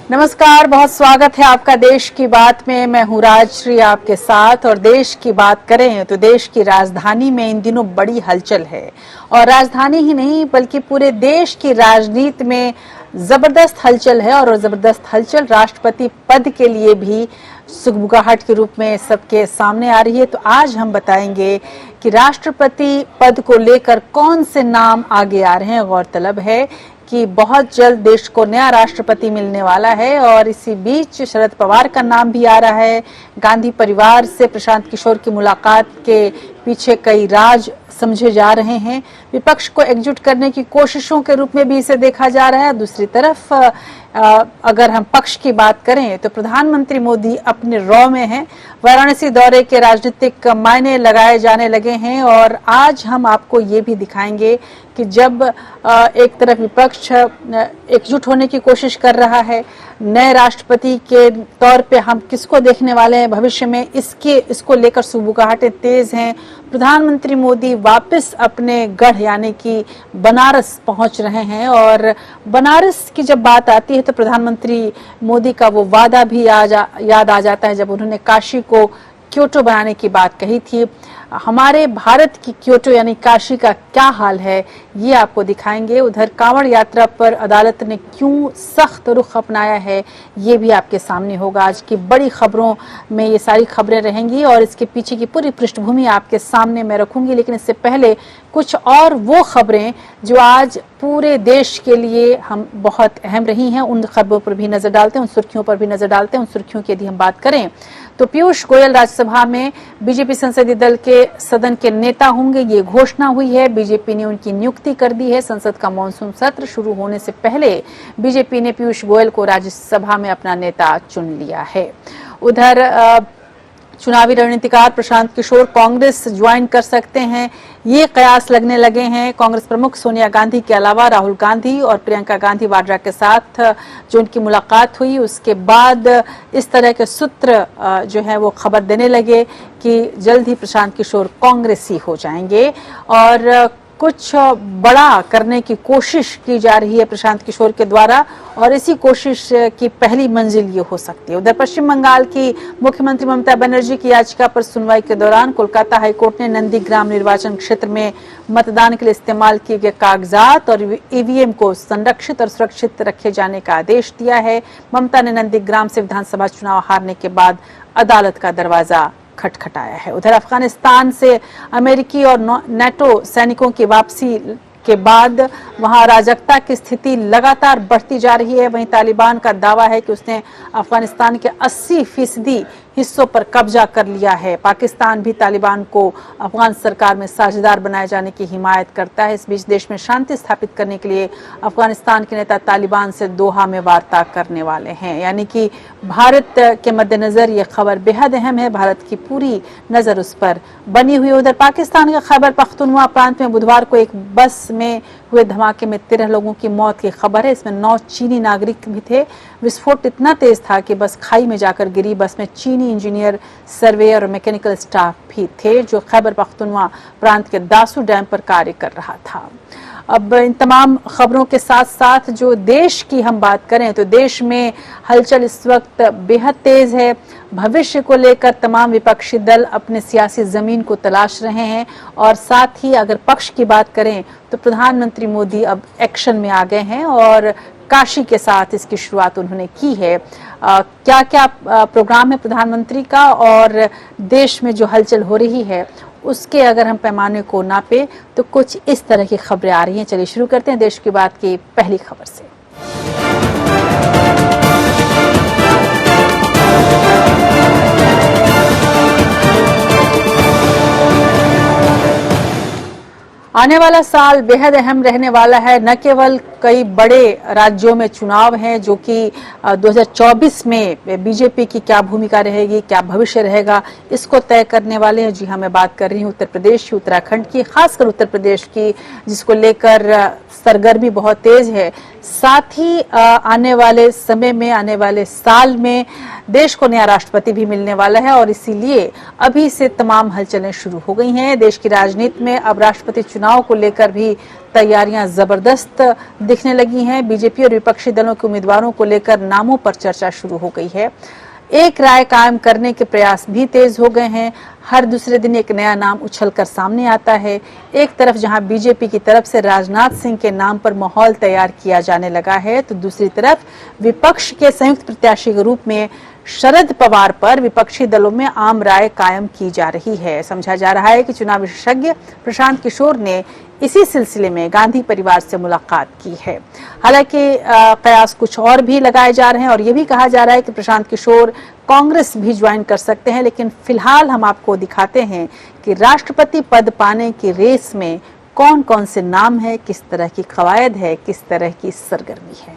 नमस्कार, बहुत स्वागत है आपका देश की बात में। मैं हूँ राजश्री आपके साथ। और देश की बात करें तो देश की राजधानी में इन दिनों बड़ी हलचल है। और राजधानी ही नहीं बल्कि पूरे देश की राजनीति में जबरदस्त हलचल है। और जबरदस्त हलचल राष्ट्रपति पद के लिए भी सुगबुगाहट के रूप में सबके सामने आ रही है। तो आज हम बताएंगे कि राष्ट्रपति पद को लेकर कौन से नाम आगे आ रहे हैं। गौरतलब है कि बहुत जल्द देश को नया राष्ट्रपति मिलने वाला है और इसी बीच शरद पवार का नाम भी आ रहा है। गांधी परिवार से प्रशांत किशोर की मुलाकात के पीछे कई राज समझे जा रहे हैं। विपक्ष को एकजुट करने की कोशिशों के रूप में भी इसे देखा जा रहा है। दूसरी तरफ अगर हम पक्ष की बात करें तो प्रधानमंत्री मोदी अपने रॉ में हैं। वाराणसी दौरे के राजनीतिक मायने लगाए जाने लगे हैं। और आज हम आपको ये भी दिखाएंगे कि जब एक तरफ विपक्ष एकजुट होने की कोशिश कर रहा है, नए राष्ट्रपति के तौर पे हम किसको देखने वाले हैं भविष्य में, इसको लेकर सुगबुगाहटें तेज हैं। प्रधानमंत्री मोदी वापस अपने गढ़ यानी कि बनारस पहुंच रहे हैं। और बनारस की जब बात आती है तो प्रधानमंत्री मोदी का वो वादा भी याद आ जाता है जब उन्होंने काशी को क्योटो बनाने की बात कही थी। हमारे भारत की क्योटो यानी काशी का क्या हाल है ये आपको दिखाएंगे। उधर कांवड़ यात्रा पर अदालत ने क्यों सख्त रुख अपनाया है ये भी आपके सामने होगा। आज की बड़ी खबरों में ये सारी खबरें रहेंगी और इसके पीछे की पूरी पृष्ठभूमि आपके सामने मैं रखूंगी। लेकिन इससे पहले कुछ और वो खबरें जो आज पूरे देश के लिए हम बहुत अहम रही हैं, उन खबरों पर भी नजर डालते हैं, उन सुर्खियों पर भी नजर डालते हैं। उन सुर्खियों की यदि हम बात करें तो पीयूष गोयल राज्यसभा में बीजेपी संसदीय दल के सदन के नेता होंगे, ये घोषणा हुई है। बीजेपी ने उनकी नियुक्ति कर दी है। संसद का मॉनसून सत्र शुरू होने से पहले बीजेपी ने पीयूष गोयल को राज्यसभा में अपना नेता चुन लिया है। उधर चुनावी रणनीतिकार प्रशांत किशोर कांग्रेस ज्वाइन कर सकते हैं, ये कयास लगने लगे हैं। कांग्रेस प्रमुख सोनिया गांधी के अलावा राहुल गांधी और प्रियंका गांधी वाड्रा के साथ जो उनकी मुलाकात हुई उसके बाद इस तरह के सूत्र जो है वो खबर देने लगे कि जल्द ही प्रशांत किशोर कांग्रेसी हो जाएंगे। और कुछ बड़ा करने की कोशिश की जा रही है प्रशांत किशोर के द्वारा और इसी कोशिश की पहली मंजिल ये हो सकती है। उधर पश्चिम बंगाल की मुख्यमंत्री ममता बनर्जी की याचिका पर सुनवाई के दौरान कोलकाता हाईकोर्ट ने नंदीग्राम निर्वाचन क्षेत्र में मतदान के लिए इस्तेमाल किए गए कागजात और ईवीएम को संरक्षित और सुरक्षित रखे जाने का आदेश दिया है। ममता ने नंदीग्राम से विधानसभा चुनाव हारने के बाद अदालत का दरवाजा खटखटाया है। उधर अफगानिस्तान से अमेरिकी और नेटो सैनिकों की वापसी के बाद वहां अराजकता की स्थिति लगातार बढ़ती जा रही है। वहीं तालिबान का दावा है कि उसने अफगानिस्तान के 80% हिस्सों पर कब्जा कर लिया है। पाकिस्तान भी तालिबान को अफगान सरकार में साझेदार बनाए जाने की हिमायत करता है। इस बीच देश में शांति स्थापित करने के लिए अफगानिस्तान के नेता तालिबान से दोहा में वार्ता करने वाले हैं। यानी कि भारत के मद्देनजर ये खबर बेहद अहम है, भारत की पूरी नजर उस पर बनी हुई है। उधर पाकिस्तान के खैबर पख्तूनख्वा प्रांत में बुधवार को एक बस में हुए धमाके में 13 लोगों की मौत की खबर है। इसमें 9 चीनी नागरिक भी थे। विस्फोट इतना तेज था कि बस खाई में जाकर गिरी। बस में चीनी इंजीनियर, सर्वेयर और मैकेनिकल स्टाफ भी थे जो खैबर पख्तूनख्वा प्रांत के दासू डैम पर कार्य कर रहा था। अब इन तमाम खबरों के साथ साथ जो देश की हम बात करें तो देश में हलचल इस वक्त बेहद तेज है। भविष्य को लेकर तमाम विपक्षी दल अपने सियासी जमीन को तलाश रहे हैं। और साथ ही अगर पक्ष की बात करें तो प्रधानमंत्री मोदी अब एक्शन में आ गए हैं और काशी के साथ इसकी शुरुआत उन्होंने की है। क्या क्या प्रोग्राम है प्रधानमंत्री का और देश में जो हलचल हो रही है उसके अगर हम पैमाने को नापे तो कुछ इस तरह की खबरें आ रही हैं। चलिए शुरू करते हैं देश की बात की पहली खबर से। आने वाला साल बेहद अहम रहने वाला है। न केवल कई बड़े राज्यों में चुनाव हैं जो कि 2024 में बीजेपी की क्या भूमिका रहेगी, क्या भविष्य रहेगा, इसको तय करने वाले हैं। जी हाँ, मैं बात कर रही हूँ उत्तर प्रदेश की, उत्तराखंड की, खासकर उत्तर प्रदेश की, जिसको लेकर सरगर्मी बहुत तेज है। साथ ही आने वाले समय में, आने वाले साल में देश को नया राष्ट्रपति भी मिलने वाला है और इसीलिए अभी से तमाम हलचलें शुरू हो गई हैं। देश की राजनीति में अब राष्ट्रपति चुनाव को लेकर भी तैयारियां जबरदस्त दिखने लगी हैं। बीजेपी और विपक्षी दलों के उम्मीदवारों को लेकर नामों पर चर्चा शुरू हो गई है। एक राय कायम करने के प्रयास भी तेज हो गए हैं। हर दूसरे दिन एक नया नाम उछलकर सामने आता है। एक तरफ जहां बीजेपी की तरफ से राजनाथ सिंह के नाम पर माहौल तैयार किया जाने लगा है, तो दूसरी तरफ विपक्ष के संयुक्त प्रत्याशी के रूप में शरद पवार पर विपक्षी दलों में आम राय कायम की जा रही है। समझा जा रहा है कि चुनाव विशेषज्ञ प्रशांत किशोर ने इसी सिलसिले में गांधी परिवार से मुलाकात की है। हालांकि कयास कुछ और भी लगाए जा रहे हैं और ये भी कहा जा रहा है कि प्रशांत किशोर कांग्रेस भी ज्वाइन कर सकते हैं, लेकिन फिलहाल हम आपको दिखाते हैं कि राष्ट्रपति पद पाने की रेस में कौन कौन से नाम है, किस तरह की कवायद है, किस तरह की सरगर्मी है।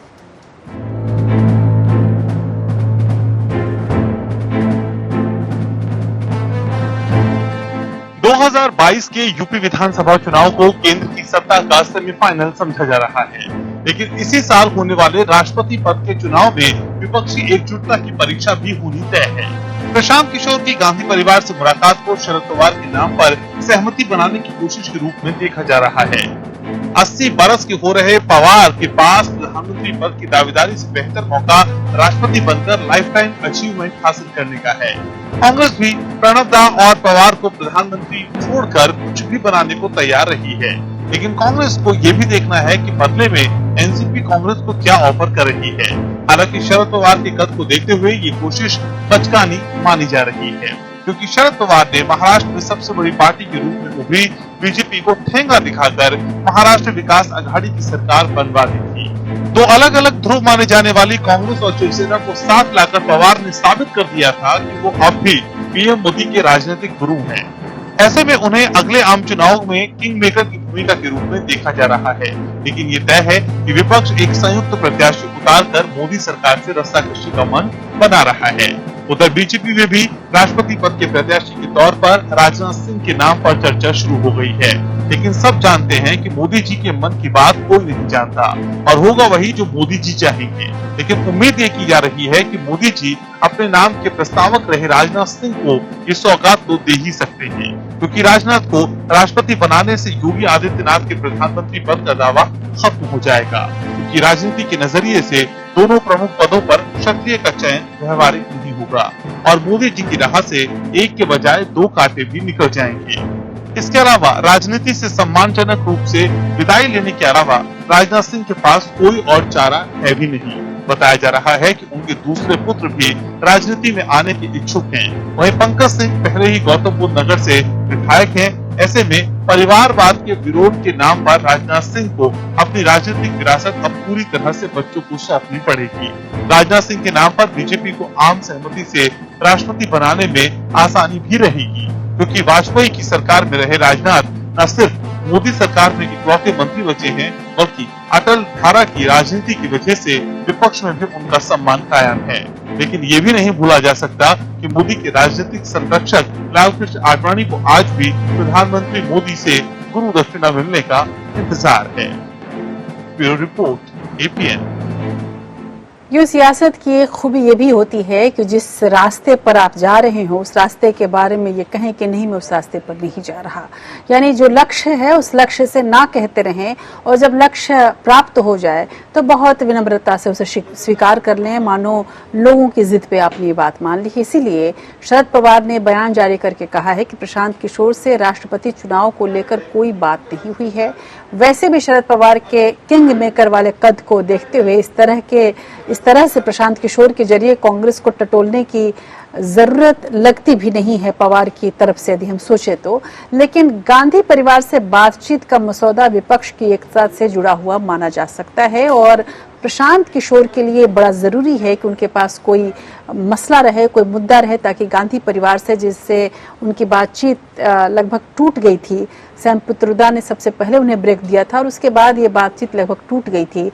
2022 के यूपी विधानसभा चुनाव को केंद्र की सत्ता का सेमीफाइनल समझा जा रहा है, लेकिन इसी साल होने वाले राष्ट्रपति पद के चुनाव में विपक्षी एकजुटता की परीक्षा भी होनी तय है। प्रशांत किशोर की गांधी परिवार से मुलाकात को शरद पवार के नाम पर सहमति बनाने की कोशिश के रूप में देखा जा रहा है। 80 बरस के हो रहे पवार के पास प्रधानमंत्री पद की दावेदारी से बेहतर मौका राष्ट्रपति बनकर लाइफ टाइम अचीवमेंट हासिल करने का है। कांग्रेस भी प्रणब दा और पवार को प्रधानमंत्री छोड़कर कुछ भी बनाने को तैयार रही है, लेकिन कांग्रेस को ये भी देखना है कि बदले में एनसीपी कांग्रेस को क्या ऑफर कर रही है। हालांकि शरद पवार के कद को देखते हुए ये कोशिश बचकानी मानी जा रही है, क्योंकि शरद पवार ने महाराष्ट्र में सबसे बड़ी पार्टी के रूप में उभरी बीजेपी को ठेंगा दिखाकर महाराष्ट्र विकास अघाड़ी की सरकार बनवा दी थी। दो अलग अलग ध्रुव माने जाने वाली कांग्रेस और शिवसेना को साथ लाकर पवार ने साबित कर दिया था कि वो अब भी पीएम मोदी के राजनीतिक गुरु हैं। ऐसे में उन्हें अगले आम चुनाव में किंग मेकर की भूमिका के रूप में देखा जा रहा है, लेकिन ये तय है कि विपक्ष एक संयुक्त प्रत्याशी उतारकर मोदी सरकार से रस्साकशी का मन बना रहा है। उधर बीजेपी में भी राष्ट्रपति पद के प्रत्याशी के तौर पर राजनाथ सिंह के नाम पर चर्चा शुरू हो गई है, लेकिन सब जानते हैं कि मोदी जी के मन की बात कोई नहीं जानता और होगा वही जो मोदी जी चाहेंगे। लेकिन उम्मीद ये की जा रही है कि मोदी जी अपने नाम के प्रस्तावक रहे राजनाथ सिंह को ये सौगात तो दे ही सकते हैं, क्योंकि राजनाथ को राष्ट्रपति बनाने से योगी आदित्यनाथ के प्रधानमंत्री पद का दावा खत्म हो जाएगा, क्योंकि राजनीति के नजरिए से दोनों प्रमुख पदों पर क्षत्रिय का चयन व्यवहारिक नहीं होगा और मोदी जी की राह से एक के बजाय दो कांटे भी निकल जाएंगे। इसके अलावा राजनीति से सम्मानजनक रूप से विदाई लेने के अलावा राजनाथ सिंह के पास कोई और चारा है भी नहीं। बताया जा रहा है कि उनके दूसरे पुत्र भी राजनीति में आने के इच्छुक हैं। वहीं पंकज सिंह पहले ही गौतम बुद्ध नगर से विधायक हैं। ऐसे में परिवारवाद के विरोध के नाम पर राजनाथ सिंह को अपनी राजनीतिक विरासत अब पूरी तरह से बच्चों को सौंपनी पड़ेगी। राजनाथ सिंह के नाम पर बीजेपी को आम सहमति से राष्ट्रपति बनाने में आसानी भी रहेगी, क्योंकि वाजपेयी की सरकार में रहे राजनाथ न सिर्फ मोदी सरकार में इकलौते मंत्री बचे हैं, बल्कि अटल धारा की राजनीति की वजह से विपक्ष में भी उनका सम्मान कायम है। लेकिन ये भी नहीं भूला जा सकता कि मोदी के राजनीतिक संरक्षक लालकृष्ण आडवाणी को आज भी प्रधानमंत्री मोदी से गुरु दक्षिणा मिलने का इंतजार है। Bureau report, APN. यूं सियासत की एक खूबी ये भी होती है कि जिस रास्ते पर आप जा रहे हो उस रास्ते के बारे में ये कहें कि नहीं, मैं उस रास्ते पर नहीं जा रहा। यानी जो लक्ष्य है उस लक्ष्य से ना कहते रहें और जब लक्ष्य प्राप्त हो जाए तो बहुत विनम्रता से उसे स्वीकार कर लें, मानो लोगों की जिद पे आपने ये बात मान ली। इसीलिए शरद पवार ने बयान जारी करके कहा है कि प्रशांत किशोर से राष्ट्रपति चुनाव को लेकर कोई बात नहीं हुई है। वैसे भी शरद पवार के किंग मेकर वाले कद को देखते हुए इस तरह से प्रशांत किशोर के जरिए कांग्रेस को टटोलने की जरूरत लगती भी नहीं है पवार की तरफ से, यदि हम सोचे तो। लेकिन गांधी परिवार से बातचीत का मसौदा विपक्ष की एकता से जुड़ा हुआ माना जा सकता है और प्रशांत किशोर के लिए बड़ा जरूरी है कि उनके पास कोई मसला रहे, कोई मुद्दा रहे, ताकि गांधी परिवार से जिससे उनकी बातचीत लगभग टूट गई थी, सैम पित्रोदा ने सबसे पहले उन्हें ब्रेक दिया था और उसके बाद ये बातचीत लगभग टूट गई थी,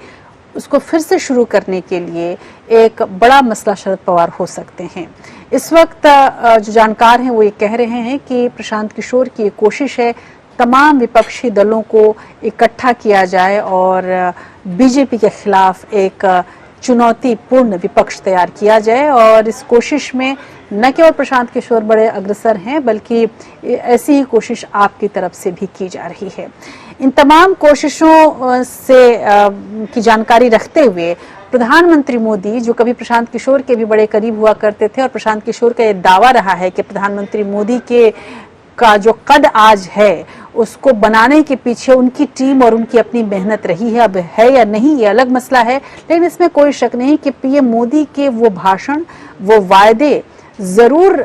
उसको फिर से शुरू करने के लिए एक बड़ा मसला शरद पवार हो सकते हैं। इस वक्त जो जानकार हैं वो ये कह रहे हैं कि प्रशांत किशोर की कोशिश है तमाम विपक्षी दलों को इकट्ठा किया जाए और बीजेपी के खिलाफ एक चुनौतीपूर्ण विपक्ष तैयार किया जाए। और इस कोशिश में न केवल प्रशांत किशोर बड़े अग्रसर हैं, बल्कि ऐसी ही कोशिश आपकी तरफ से भी की जा रही है। इन तमाम कोशिशों से की जानकारी रखते हुए प्रधानमंत्री मोदी, जो कभी प्रशांत किशोर के भी बड़े करीब हुआ करते थे, और प्रशांत किशोर का ये दावा रहा है कि प्रधानमंत्री मोदी का जो कद आज है उसको बनाने के पीछे उनकी टीम और उनकी अपनी मेहनत रही है। अब है या नहीं ये अलग मसला है, लेकिन इसमें कोई शक नहीं कि पीएम मोदी के वो भाषण, वो वायदे जरूर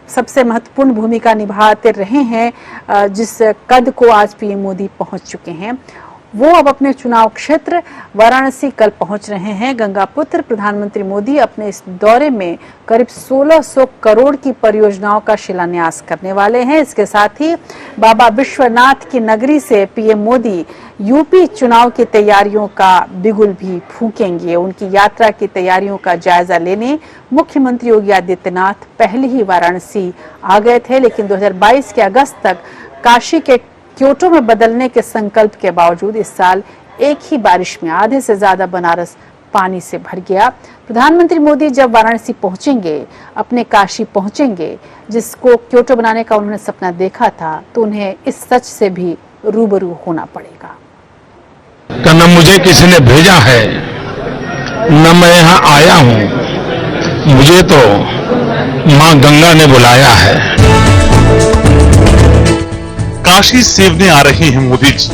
सबसे महत्वपूर्ण भूमिका निभाते रहे हैं। जिस कद को आज पीएम मोदी पहुंच चुके हैं, वो अब अपने चुनाव क्षेत्र वाराणसी कल पहुंच रहे हैं। गंगापुत्र प्रधानमंत्री मोदी अपने इस दौरे में करीब 1600 करोड़ की परियोजनाओं का शिलान्यास करने वाले हैं। इसके साथ ही बाबा विश्वनाथ की नगरी से पीएम मोदी यूपी चुनाव की तैयारियों का बिगुल भी फूकेंगे। उनकी यात्रा की तैयारियों का जायजा लेने मुख्यमंत्री योगी आदित्यनाथ पहले ही वाराणसी आ गए थे, लेकिन 2022 के अगस्त तक काशी के क्योटो में बदलने के संकल्प के बावजूद इस साल एक ही बारिश में आधे से ज्यादा बनारस पानी से भर गया। प्रधानमंत्री मोदी जब वाराणसी पहुंचेंगे, अपने काशी पहुंचेंगे, जिसको क्योटो बनाने का उन्होंने सपना देखा था, तो उन्हें इस सच से भी रूबरू होना पड़ेगा। न मुझे किसी ने भेजा है, न मैं यहाँ आया हूँ, मुझे तो माँ गंगा ने बुलाया है। काशी सेवने आ रहे हैं मोदी जी।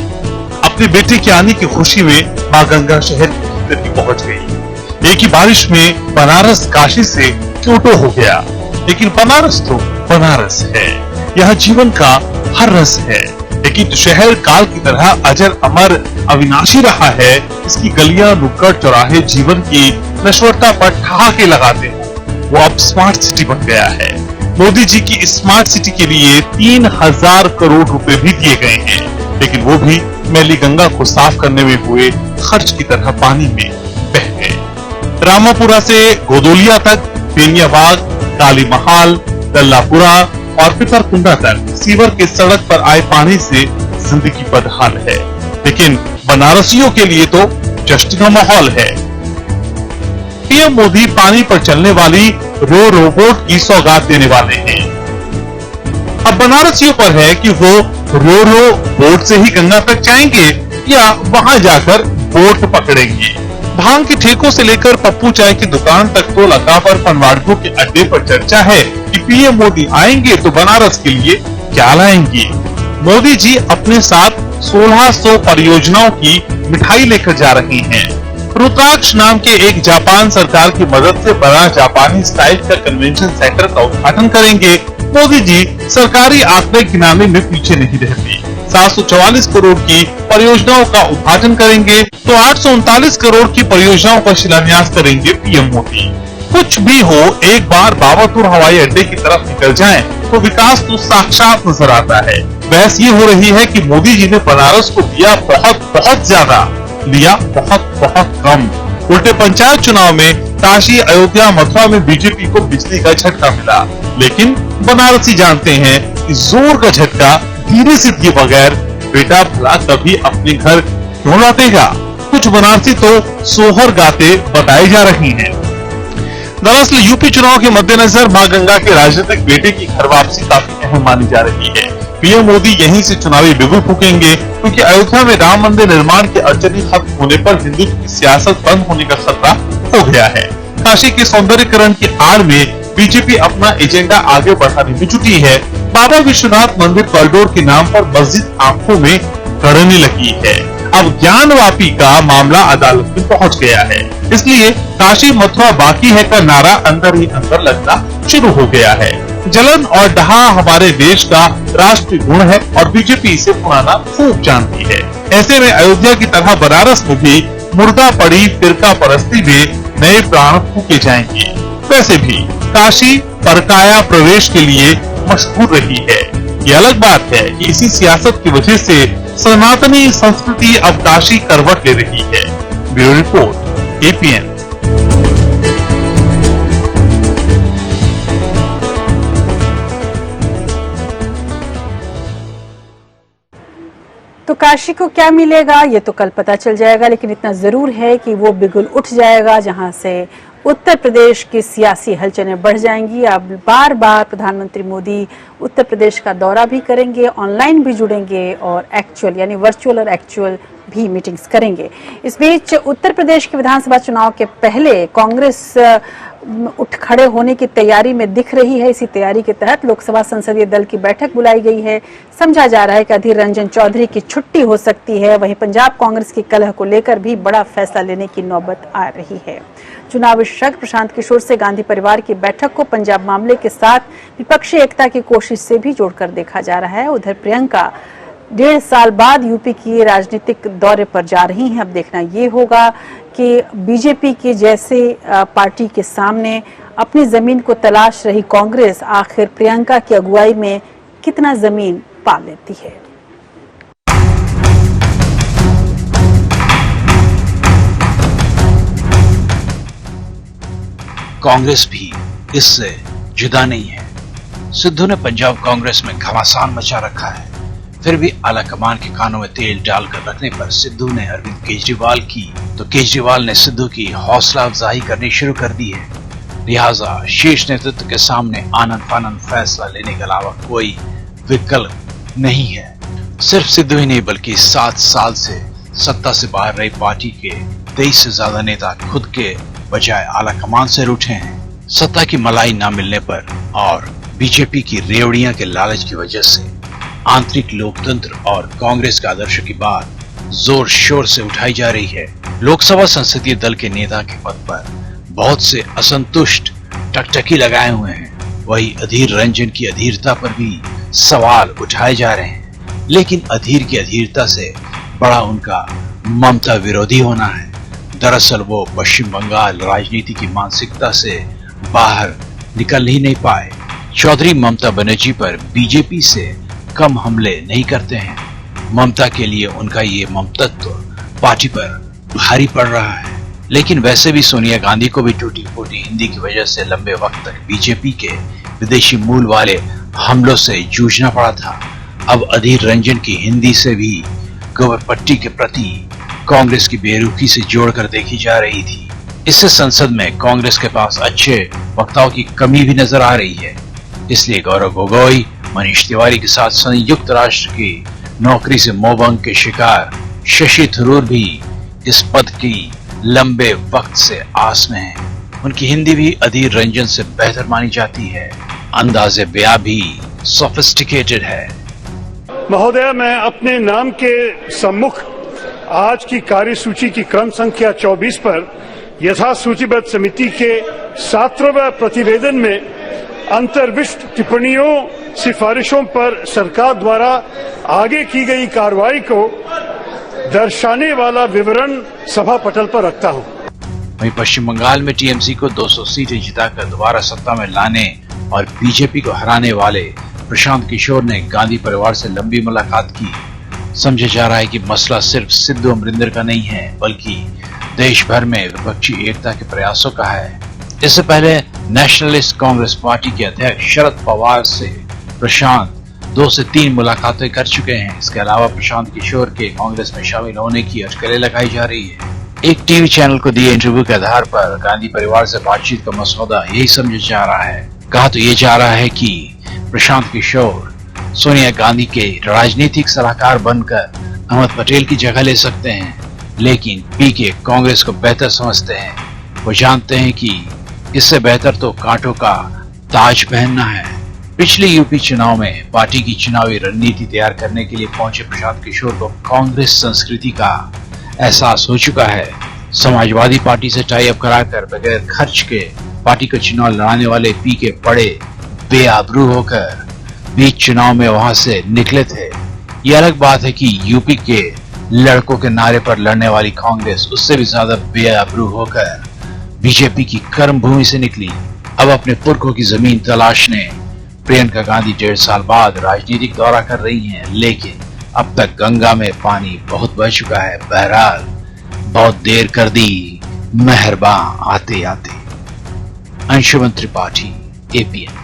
अपने बेटे के आने की खुशी में मां गंगा शहर की नदी पहुंच गई। एक ही बारिश में बनारस काशी से क्योटो हो गया, लेकिन बनारस तो बनारस है। यहाँ जीवन का हर रस है, लेकिन शहर काल की तरह अजर अमर अविनाशी रहा है। इसकी गलियां, नुक्कड़, चौराहे जीवन की नश्वरता पर ठहाके लगाते हैं। वो अब स्मार्ट सिटी बन गया है। मोदी जी की स्मार्ट सिटी के लिए 3000 करोड़ रुपए भी दिए गए हैं, लेकिन वो भी मैली गंगा को साफ करने में हुए खर्च की तरह पानी में बह गए। रामापुरा से गोदोलिया तक, बेनियाबाग, काली महाल, दल्लापुरा और पिपरकुंडा तक सीवर के सड़क पर आए पानी से जिंदगी बदहाल है। लेकिन बनारसियों के लिए तो जश्न का माहौल है। पीएम मोदी पानी पर चलने वाली रो रोबोट की सौगात देने वाले हैं। अब बनारसियों पर है कि वो रो बोट से ही गंगा तक जाएंगे या वहां जाकर बोट पकड़ेंगे। भांग के ठेकों से लेकर पप्पू चाय की दुकान तक तो लगातार पनवाड़ियों के अड्डे पर चर्चा है कि पीएम मोदी आएंगे तो बनारस के लिए क्या लाएंगे। मोदी जी अपने साथ 1600 परियोजनाओं की मिठाई लेकर जा रहे हैं। रुद्राक्ष नाम के एक जापान सरकार की मदद से बना जापानी स्टाइल का कन्वेंशन सेंटर का उद्घाटन करेंगे। मोदी जी सरकारी आंकड़े गिनाने में पीछे नहीं रहते। 744 करोड़ की परियोजनाओं का उद्घाटन करेंगे तो 839 करोड़ की परियोजनाओं का शिलान्यास करेंगे पीएम मोदी। कुछ भी हो, एक बार बाबतपुर हवाई अड्डे की तरफ निकल जाएं तो विकास तो साक्षात नजर आता है। बहस ये हो रही है कि मोदी जी ने बनारस को दिया बहुत बहुत ज्यादा, लिया बहुत बहुत कम। उल्टे पंचायत चुनाव में काशी, अयोध्या, मथुरा में बीजेपी को बिजली का झटका मिला, लेकिन बनारसी जानते हैं कि जोर का झटका धीरे से दिए बगैर बेटा भला कभी अपने घर क्यों लौटेगा। कुछ बनारसी तो सोहर गाते बताए जा रही हैं। दरअसल यूपी चुनाव के मद्देनजर मां गंगा के राजनीतिक बेटे की घर वापसी काफी अहम मानी जा रही है। पीएम मोदी यहीं से चुनावी बिगुल फूकेंगे, क्योंकि अयोध्या में राम मंदिर निर्माण के अड़चनी खत्म होने पर हिंदुत्व की सियासत बंद होने का खतरा हो गया है। काशी के सौंदर्यीकरण की आड़ में बीजेपी अपना एजेंडा आगे बढ़ाने में जुटी है। बाबा विश्वनाथ मंदिर कॉरिडोर के नाम पर मस्जिद आंखों में गड़ने लगी है। अब ज्ञानवापी का मामला अदालत में पहुंच गया है, इसलिए काशी मथुरा बाकी है का नारा अंदर ही अंदर लगना शुरू हो गया है। जलन और डहा हमारे देश का राष्ट्रीय गुण है और बीजेपी इसे पुराना खूब जानती है। ऐसे में अयोध्या की तरह बनारस में भी मुर्दा पड़ी फिरका परस्ती में नए प्राण फूके जाएंगे। वैसे भी काशी परकाया प्रवेश के लिए मशहूर रही है। ये अलग बात है कि इसी सियासत की वजह से सनातनी संस्कृति अब काशी करवट ले रही है। Bureau report, APN. तो काशी को क्या मिलेगा ये तो कल पता चल जाएगा, लेकिन इतना जरूर है कि वो बिगुल उठ जाएगा जहां से उत्तर प्रदेश की सियासी हलचलें बढ़ जाएंगी। अब बार बार प्रधानमंत्री मोदी उत्तर प्रदेश का दौरा भी करेंगे, ऑनलाइन भी जुड़ेंगे और एक्चुअल यानी वर्चुअल और एक्चुअल भी मीटिंग्स करेंगे। इस बीच उत्तर प्रदेश के विधानसभा चुनाव के पहले कांग्रेस उठ खड़े होने की तैयारी में दिख रही है। इसी तैयारी के तहत लोकसभा संसदीय दल की बैठक बुलाई गई है। समझा जा रहा है कि अधीर रंजन चौधरी की छुट्टी हो सकती है। वहीं पंजाब कांग्रेस की कलह को लेकर भी बड़ा फैसला लेने की नौबत आ रही है। चुनाव विशेषज्ञ प्रशांत किशोर से गांधी परिवार की बैठक को पंजाब मामले के साथ विपक्षी एकता की कोशिश से भी जोड़कर देखा जा रहा है। उधर प्रियंका 1.5 साल बाद यूपी की राजनीतिक दौरे पर जा रही हैं। अब देखना ये होगा कि बीजेपी के जैसे पार्टी के सामने अपनी जमीन को तलाश रही कांग्रेस आखिर प्रियंका की अगुवाई में कितना जमीन पा लेती है। कांग्रेस भी इससे जुदा नहीं है। सिद्धू ने पंजाब कांग्रेस में घमासान मचा रखा है, फिर भी आला कमान के कानों में तेल डालकर रखने पर सिद्धू ने अरविंद केजरीवाल की तो केजरीवाल ने सिद्धू की हौसला अफजाई करनी शुरू कर दी है। लिहाजा शीर्ष नेतृत्व के सामने आनंद फानंद फैसला लेने के अलावा कोई विकल्प नहीं है। सिर्फ सिद्धू ही नहीं बल्कि 7 साल से सत्ता से बाहर रही पार्टी के 23 से ज्यादा नेता खुद के बजाय आला कमान से रूठे हैं। सत्ता की मलाई न मिलने पर और बीजेपी की रेवड़ियां के लालच की वजह से आंतरिक लोकतंत्र और कांग्रेस के आदर्शों की बात जोर शोर से उठाई जा रही है। लोकसभा संसदीय दल के नेता के पद पर बहुत से असंतुष्ट टकटकी लगाए हुए हैं। वही अधीर रंजन की अधीरता पर भी सवाल उठाए जा रहे हैं, लेकिन अधीर की अधीरता से बड़ा उनका ममता विरोधी होना है। दरअसल वो पश्चिम बंगाल राजनीति की मानसिकता से बाहर निकल ही नहीं पाए। चौधरी ममता बनर्जी पर बीजेपी से कम हमले नहीं करते हैं। ममता के लिए उनका ये ममतत्व पार्टी पर भारी पड़ रहा है। लेकिन वैसे भी सोनिया गांधी को भी टूटी फूटी हिंदी की वजह से लंबे वक्त तक बीजेपी के विदेशी मूल वाले हमलों से जूझना पड़ा था। अब अधीर रंजन की हिंदी से भी गोबरपट्टी के प्रति कांग्रेस की बेरुखी से जोड़कर देखी जा रही थी। इससे संसद में कांग्रेस के पास अच्छे वक्ताओं की कमी भी नजर आ रही है। इसलिए गौरव गोगोई, मनीष तिवारी के साथ संयुक्त राष्ट्र की नौकरी से मोहभंग के शिकार शशि थरूर भी इस पद की लंबे वक्त से आस में है। उनकी हिंदी भी अधीर रंजन से बेहतर मानी जाती है। अंदाजे बयां भी सोफिस्टिकेटेड है। महोदय, मैं अपने नाम के सम्मुख आज की कार्यसूची की क्रम संख्या 24 पर यथा सूचीबद्ध समिति के 7वें प्रतिवेदन में अंतर्विष्ट टिप्पणियों सिफारिशों पर सरकार द्वारा आगे की गई कार्रवाई को दर्शाने वाला विवरण सभा पटल पर रखता हूं। वहीं पश्चिम बंगाल में टीएमसी को 200 सीटें जिताकर दोबारा सत्ता में लाने और बीजेपी को हराने वाले प्रशांत किशोर ने गांधी परिवार से लंबी मुलाकात की। समझा जा रहा है कि मसला सिर्फ सिद्धू अमरिंदर का नहीं है, बल्कि देश भर में विपक्षी एकता के प्रयासों का है। इससे पहले नेशनलिस्ट कांग्रेस पार्टी के अध्यक्ष शरद पवार से प्रशांत 2 से 3 मुलाकातें कर चुके हैं। इसके अलावा प्रशांत किशोर के कांग्रेस में शामिल होने की अटकलें लगाई जा रही है। एक टीवी चैनल को दिए इंटरव्यू के आधार पर गांधी परिवार से बातचीत का मसौदा यही समझा जा रहा है। कहा तो ये जा रहा है कि प्रशांत किशोर सोनिया गांधी के राजनीतिक सलाहकार बनकर अहमद पटेल की जगह ले सकते हैं, लेकिन पीके कांग्रेस को बेहतर समझते हैं। वो जानते हैं कि इससे बेहतर तो कांटों का ताज पहनना है। पिछले यूपी चुनाव में पार्टी की चुनावी रणनीति तैयार करने के लिए पहुंचे प्रशांत किशोर को कांग्रेस संस्कृति का एहसास हो चुका है। समाजवादी पार्टी से टाई अप कराकर बगैर खर्च के पार्टी को चुनाव लड़ाने वाले पीके पड़े बेआबरू होकर बीच चुनाव में वहां से निकले थे। ये अलग बात है कि यूपी के लड़कों के नारे पर लड़ने वाली कांग्रेस उससे भी ज्यादा बेआबरू होकर बीजेपी की कर्म भूमि से निकली। अब अपने पुरखों की जमीन तलाशने प्रियंका गांधी 1.5 साल बाद राजनीतिक दौरा कर रही हैं, लेकिन अब तक गंगा में पानी बहुत बह चुका है। बहरहाल बहुत देर कर दी मेहरबान आते आते। अंशुमन त्रिपाठी, एपीएन।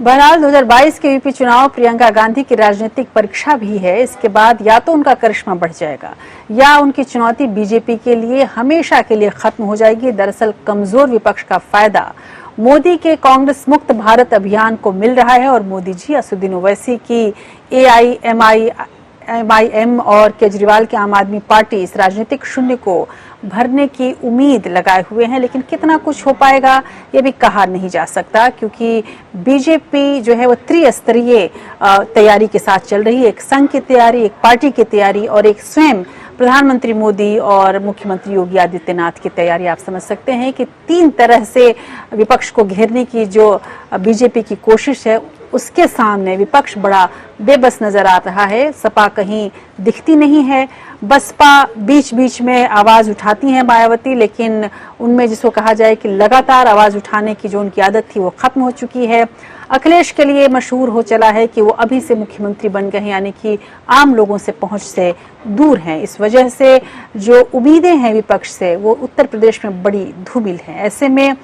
बहरहाल 2022 के यूपी चुनाव प्रियंका गांधी की राजनीतिक परीक्षा भी है। इसके बाद या तो उनका करिश्मा बढ़ जाएगा या उनकी चुनौती बीजेपी के लिए हमेशा के लिए खत्म हो जाएगी। दरअसल कमजोर विपक्ष का फायदा मोदी के कांग्रेस मुक्त भारत अभियान को मिल रहा है और मोदी जी असदुद्दीन ओवैसी की एआईएमआईएम और केजरीवाल की आम आदमी पार्टी इस राजनीतिक शून्य को भरने की उम्मीद लगाए हुए हैं। लेकिन कितना कुछ हो पाएगा ये भी कहा नहीं जा सकता, क्योंकि बीजेपी जो है वो त्रिस्तरीय तैयारी के साथ चल रही है। एक संघ की तैयारी, एक पार्टी की तैयारी और एक स्वयं प्रधानमंत्री मोदी और मुख्यमंत्री योगी आदित्यनाथ की तैयारी। आप समझ सकते हैं कि 3 तरह से विपक्ष को घेरने की जो बीजेपी की कोशिश है उसके सामने विपक्ष बड़ा बेबस नजर आ रहा है। सपा कहीं दिखती नहीं है। बसपा बीच बीच में आवाज उठाती है मायावती, लेकिन उनमें जिसको कहा जाए कि लगातार आवाज उठाने की जो उनकी आदत थी वो खत्म हो चुकी है। अखिलेश के लिए मशहूर हो चला है कि वो अभी से मुख्यमंत्री बन गए हैं, यानी कि आम लोगों से पहुंच से दूर हैं। इस वजह से जो उम्मीदें हैं विपक्ष से वो उत्तर प्रदेश में बड़ी धूमिल हैं। ऐसे में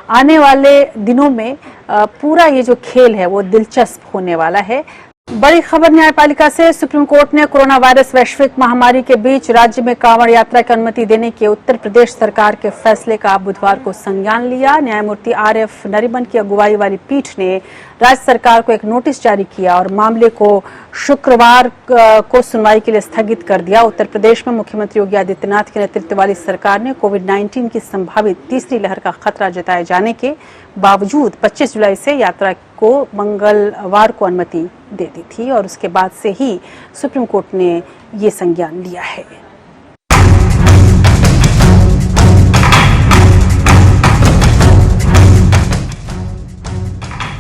आने वाले दिनों में पूरा ये जो खेल है वो दिलचस्प होने वाला है। बड़ी खबर न्यायपालिका से। सुप्रीम कोर्ट ने कोरोना वायरस वैश्विक महामारी के बीच राज्य में कांवड़ यात्रा की अनुमति देने के उत्तर प्रदेश सरकार के फैसले का बुधवार को संज्ञान लिया। न्यायमूर्ति आरएफ नरीमन की अगुवाई वाली पीठ ने राज्य सरकार को एक नोटिस जारी किया और मामले को शुक्रवार को सुनवाई के लिए स्थगित कर दिया। उत्तर प्रदेश में मुख्यमंत्री योगी आदित्यनाथ के नेतृत्व वाली सरकार ने कोविड-19 की संभावित तीसरी लहर का खतरा जताए जाने के बावजूद 25 जुलाई से यात्रा को मंगलवार को अनुमति दे दी थी और उसके बाद से ही सुप्रीम कोर्ट ने ये संज्ञान लिया है।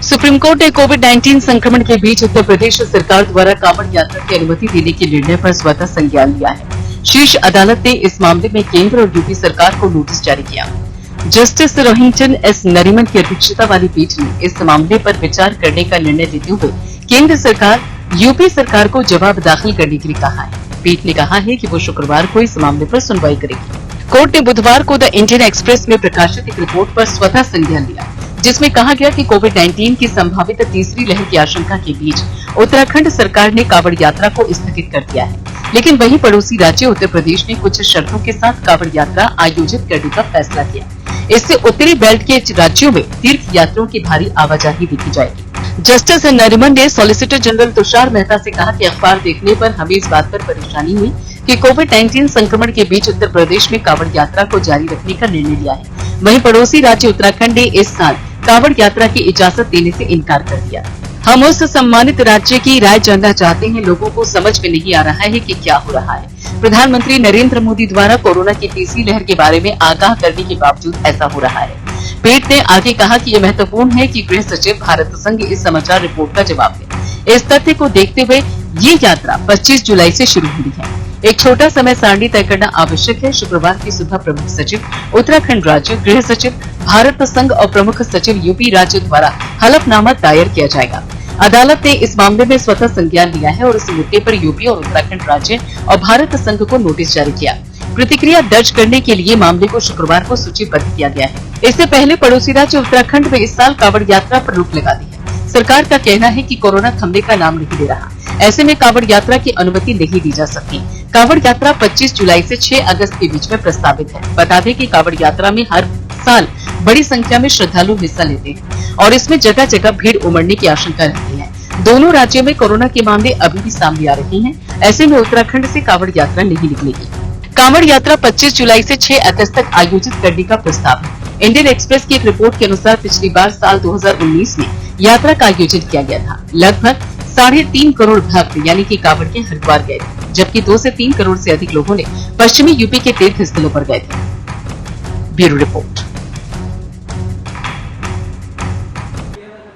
सुप्रीम कोर्ट ने कोविड-19 संक्रमण के बीच उत्तर प्रदेश सरकार द्वारा कांवड़ यात्रा की अनुमति देने के निर्णय पर स्वतः संज्ञान लिया है। शीर्ष अदालत ने इस मामले में केंद्र और यूपी सरकार को नोटिस जारी किया। जस्टिस रोहिंटन एस नरीमन की अध्यक्षता वाली पीठ ने इस मामले पर विचार करने का निर्णय देते हुए केंद्र सरकार यूपी सरकार को जवाब दाखिल करने के लिए कहा है। पीठ ने कहा है कि वो शुक्रवार को इस मामले पर सुनवाई करेगी। कोर्ट ने बुधवार को द इंडियन एक्सप्रेस में प्रकाशित एक रिपोर्ट पर स्वतः संज्ञान लिया, जिसमें कहा गया कि कोविड-19 की संभावित तीसरी लहर की आशंका के बीच उत्तराखंड सरकार ने कांवड़ यात्रा को स्थगित कर दिया है। लेकिन वहीं पड़ोसी राज्य उत्तर प्रदेश ने कुछ शर्तों के साथ कांवड़ यात्रा आयोजित करने का फैसला किया। इससे उत्तरी बेल्ट के राज्यों में तीर्थ यात्रियों की भारी आवाजाही देखी जाएगी। जस्टिस नरीमन ने सॉलिसिटर जनरल तुषार मेहता से कहा कि अखबार देखने पर हमें इस बात पर परेशानी हुई कि कोविड-19 संक्रमण के बीच उत्तर प्रदेश में कांवड़ यात्रा को जारी रखने का निर्णय लिया है। वहीं पड़ोसी राज्य उत्तराखंड ने इस साल कांवड़ यात्रा की इजाजत देने से इनकार कर दिया। हम उस सम्मानित राज्य की राय जानना चाहते हैं। लोगों को समझ में नहीं आ रहा है कि क्या हो रहा है। प्रधानमंत्री नरेंद्र मोदी द्वारा कोरोना की तीसरी लहर के बारे में आगाह करने के बावजूद ऐसा हो रहा है। पीठ ने आगे कहा कि यह महत्वपूर्ण है कि गृह सचिव भारत संघ इस समाचार रिपोर्ट का जवाब दे। इस तथ्य को देखते हुए ये यात्रा 25 जुलाई से शुरू हुई है। एक छोटा समय सारणी तय करना आवश्यक है। शुक्रवार की सुबह प्रमुख सचिव उत्तराखंड राज्य, गृह सचिव भारत संघ और प्रमुख सचिव यूपी राज्य द्वारा हलफनामा दायर किया जाएगा। अदालत ने इस मामले में स्वतः संज्ञान लिया है और इस मुद्दे पर यूपी और उत्तराखंड राज्य और भारत संघ को नोटिस जारी किया। प्रतिक्रिया दर्ज करने के लिए मामले को शुक्रवार को सूचीबद्ध किया गया है। इससे पहले पड़ोसी राज्य उत्तराखंड में इस साल कांवड़ यात्रा पर रोक लगा दी है। सरकार का कहना है कि कोरोना थमने का नाम नहीं ले रहा। ऐसे में कांवड़ यात्रा की अनुमति नहीं दी जा सकती। कांवड़ यात्रा 25 जुलाई से 6 अगस्त के बीच में प्रस्तावित है। बता दें कि कांवड़ यात्रा में हर साल बड़ी संख्या में श्रद्धालु हिस्सा लेते हैं और इसमें जगह जगह भीड़ उमड़ने की आशंका रहती है। दोनों राज्यों में कोरोना के मामले अभी भी सामने आ रहे हैं। ऐसे में उत्तराखंड से कांवड़ यात्रा नहीं निकलेगी। कांवड़ यात्रा 25 जुलाई से 6 अगस्त तक आयोजित करने का प्रस्ताव है। इंडियन एक्सप्रेस की एक रिपोर्ट के अनुसार पिछली बार साल 2019 में यात्रा का आयोजन किया गया था। लगभग 3.5 करोड़ भक्त यानी कि कांवड़ के हरिद्वार गए थे, जबकि 2 से 3 करोड़ से अधिक लोगों ने पश्चिमी यूपी के तीर्थ स्थलों पर गए थे। Bureau report.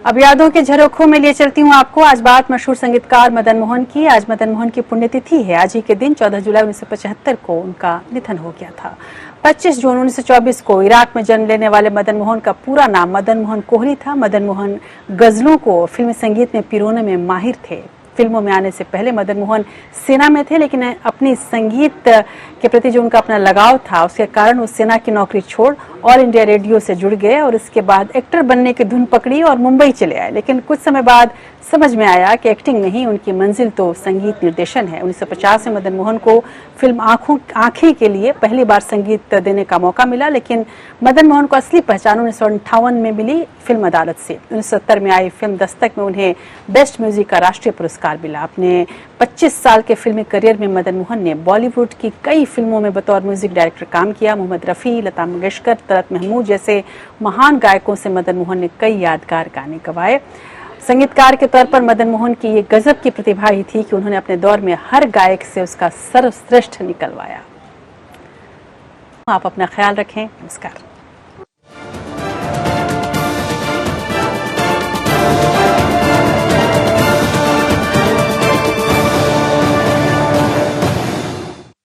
अब यादों के झरोखों में लिए चलती हूँ आपको। आज बात मशहूर संगीतकार मदन मोहन की। आज मदन मोहन की पुण्यतिथि है। आज ही के दिन 14 जुलाई 1975 को उनका निधन हो गया था। 25 जून 1924 को इराक में जन्म लेने वाले मदन मोहन का पूरा नाम मदन मोहन कोहली था। मदन मोहन गजलों को फिल्मी संगीत में पिरोने में माहिर थे। फिल्मों में आने से पहले मदन मोहन सेना में थे, लेकिन अपनी संगीत के प्रति जो उनका अपना लगाव था उसके कारण वो सेना की नौकरी छोड़ ऑल इंडिया रेडियो से जुड़ गए और इसके बाद एक्टर बनने की धुन पकड़ी और मुंबई चले आए। लेकिन कुछ समय बाद समझ में आया कि एक्टिंग नहीं, उनकी मंजिल तो संगीत निर्देशन है। 1950 में मदन मोहन को फिल्म आंखें के लिए पहली बार संगीत देने का मौका मिला, लेकिन मदन मोहन को असली पहचान 1958 में मिली फिल्म अदालत से। 1970 में आई फिल्म दस्तक में उन्हें बेस्ट म्यूजिक का राष्ट्रीय पुरस्कार मिला। अपने 25 साल के फिल्मी करियर में मदन मोहन ने बॉलीवुड की कई फिल्मों में बतौर म्यूजिक डायरेक्टर काम किया। मोहम्मद रफी, लता मंगेशकर, तलत महमूद जैसे महान गायकों से मदन मोहन ने कई यादगार गाने गवाए। संगीतकार के तौर पर मदन मोहन की ये गजब की प्रतिभा ही थी कि उन्होंने अपने दौर में हर गायक से उसका सर्वश्रेष्ठ निकलवाया। आप अपना ख्याल रखें। नमस्कार।